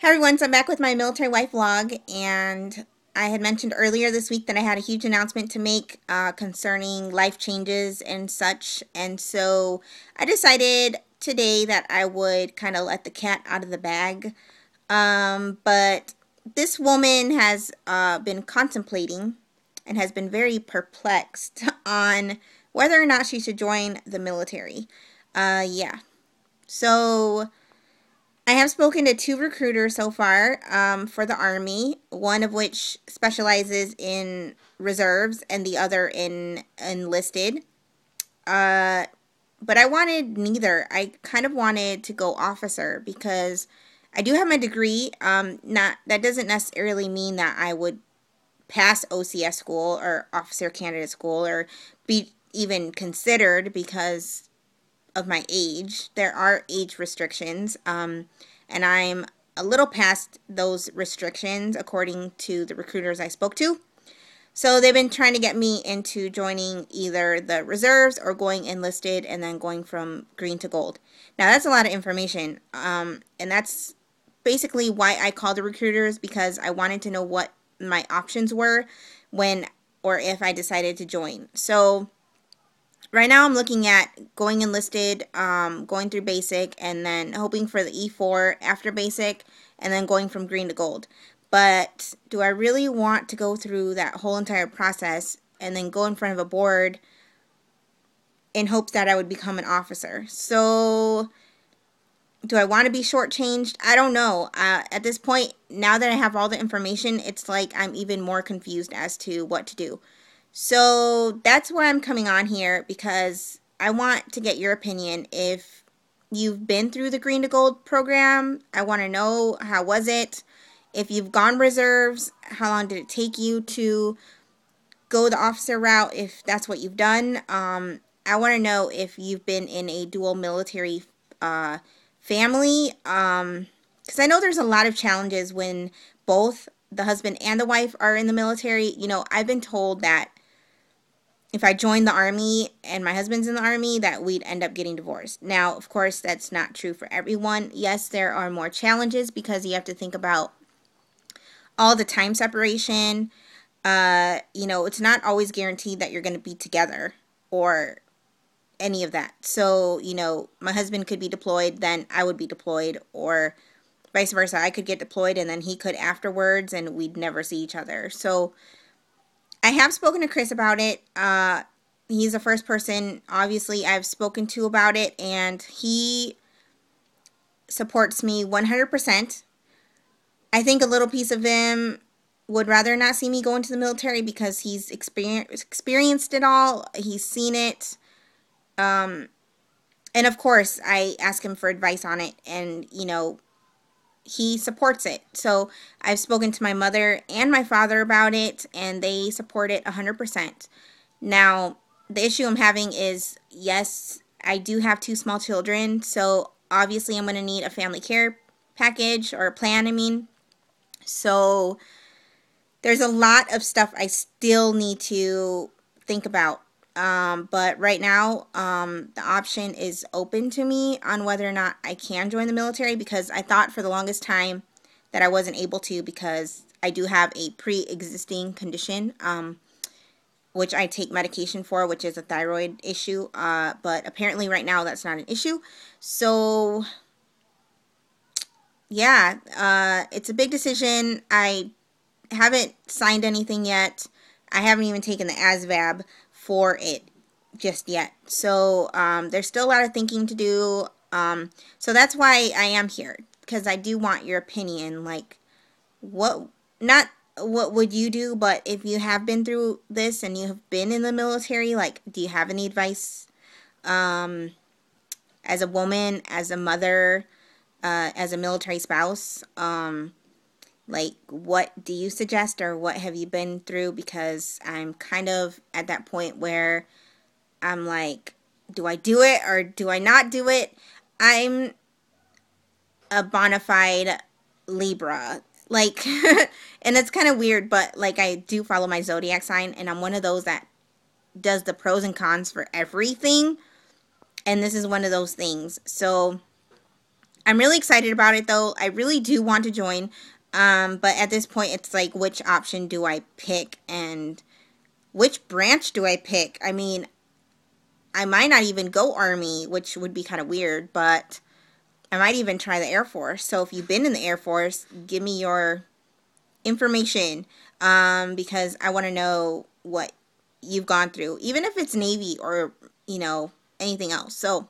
Hi everyone, so I'm back with my military wife vlog, and I had mentioned earlier this week that I had a huge announcement to make concerning life changes and such, and so I decided today that I would kind of let the cat out of the bag. But this woman has been contemplating and has been very perplexed on whether or not she should join the military. Yeah. So I have spoken to two recruiters so far for the Army, one of which specializes in reserves and the other in enlisted. Uh, but I wanted neither. I kind of wanted to go officer because I do have my degree. Not that doesn't necessarily mean that I would pass OCS school or officer candidate school or be even considered because of my age. There are age restrictions, and I'm a little past those restrictions according to the recruiters I spoke to. So they've been trying to get me into joining either the reserves or going enlisted and then going from green to gold. Now that's a lot of information, and that's basically why I called the recruiters, because I wanted to know what my options were when or if I decided to join. So right now I'm looking at going enlisted, going through basic, and then hoping for the E4 after basic, and then going from green to gold. But do I really want to go through that whole entire process and then go in front of a board in hopes that I would become an officer? So do I want to be shortchanged? I don't know. At this point, now that I have all the information, it's like I'm even more confused as to what to do. So that's why I'm coming on here, because I want to get your opinion. If you've been through the Green to Gold program, I want to know, how was it? If you've gone reserves, how long did it take you to go the officer route, if that's what you've done? I want to know if you've been in a dual military family, because I know there's a lot of challenges when both the husband and the wife are in the military. You know, I've been told that if I joined the Army and my husband's in the Army, that we'd end up getting divorced. Now, of course, that's not true for everyone. Yes, there are more challenges because you have to think about all the time separation. It's not always guaranteed that you're going to be together or any of that. So, my husband could be deployed, then I would be deployed, or vice versa. I could get deployed and then he could afterwards, and we'd never see each other. So, I have spoken to Chris about it. He's the first person, obviously, I've spoken to about it, and he supports me 100%. I think a little piece of him would rather not see me go into the military because he's experienced it all. He's seen it. And of course, I ask him for advice on it, and, he supports it. So I've spoken to my mother and my father about it, and they support it 100%. Now, the issue I'm having is, yes, I do have two small children, so obviously I'm going to need a family care package, or a plan, I mean. So there's a lot of stuff I still need to think about. But right now, the option is open to me on whether or not I can join the military, because I thought for the longest time that I wasn't able to, because I do have a pre-existing condition, which I take medication for, which is a thyroid issue. But apparently right now that's not an issue. So yeah, it's a big decision. I haven't signed anything yet. I haven't even taken the ASVAB for it just yet. So there's still a lot of thinking to do. So that's why I am here, because I do want your opinion. Like, not what would you do, but if you have been through this and you have been in the military, like, do you have any advice as a woman, as a mother, as a military spouse? Like, what do you suggest, or what have you been through? Because I'm kind of at that point where I'm like, do I do it or do I not do it? I'm a bona fide Libra. Like, and it's kind of weird, but like, I do follow my zodiac sign, and I'm one of those that does the pros and cons for everything. And this is one of those things. So I'm really excited about it, though. I really do want to join. But at this point, it's like, which option do I pick? And which branch do I pick? I mean, I might not even go Army, which would be kind of weird, but I might even try the Air Force. So if you've been in the Air Force, give me your information, because I want to know what you've gone through, even if it's Navy or, anything else. So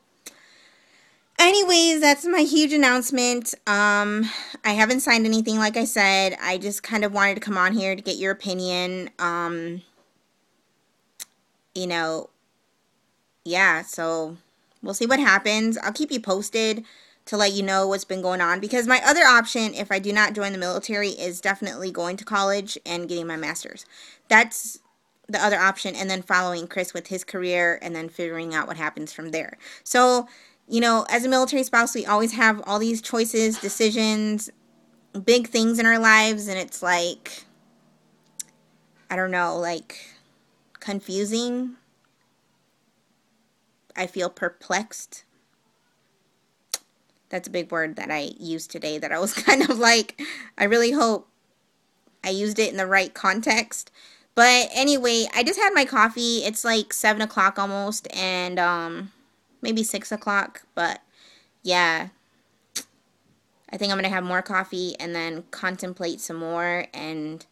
anyways, that's my huge announcement. I haven't signed anything, like I said. I just kind of wanted to come on here to get your opinion. Yeah, so we'll see what happens. I'll keep you posted to let you know what's been going on, because my other option, if I do not join the military, is definitely going to college and getting my master's. That's the other option, and then following Chris with his career and then figuring out what happens from there. So, as a military spouse, we always have all these choices, decisions, big things in our lives, and it's like, I don't know, like, confusing. I feel perplexed. That's a big word that I used today that I was kind of like, I really hope I used it in the right context. But anyway, I just had my coffee. It's like 7 o'clock almost, and maybe 6 o'clock. But yeah, I think I'm going to have more coffee and then contemplate some more and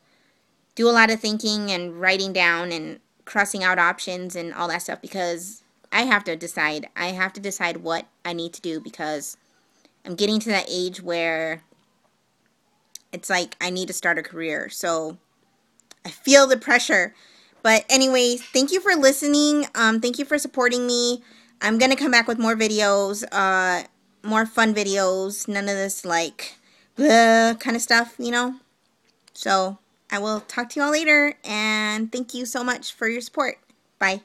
do a lot of thinking and writing down and crossing out options and all that stuff, because I have to decide. I have to decide what I need to do, because I'm getting to that age where it's like I need to start a career. So I feel the pressure. But anyways, thank you for listening. Thank you for supporting me. I'm going to come back with more videos, more fun videos. None of this like blah kind of stuff, So I will talk to you all later. And thank you so much for your support. Bye.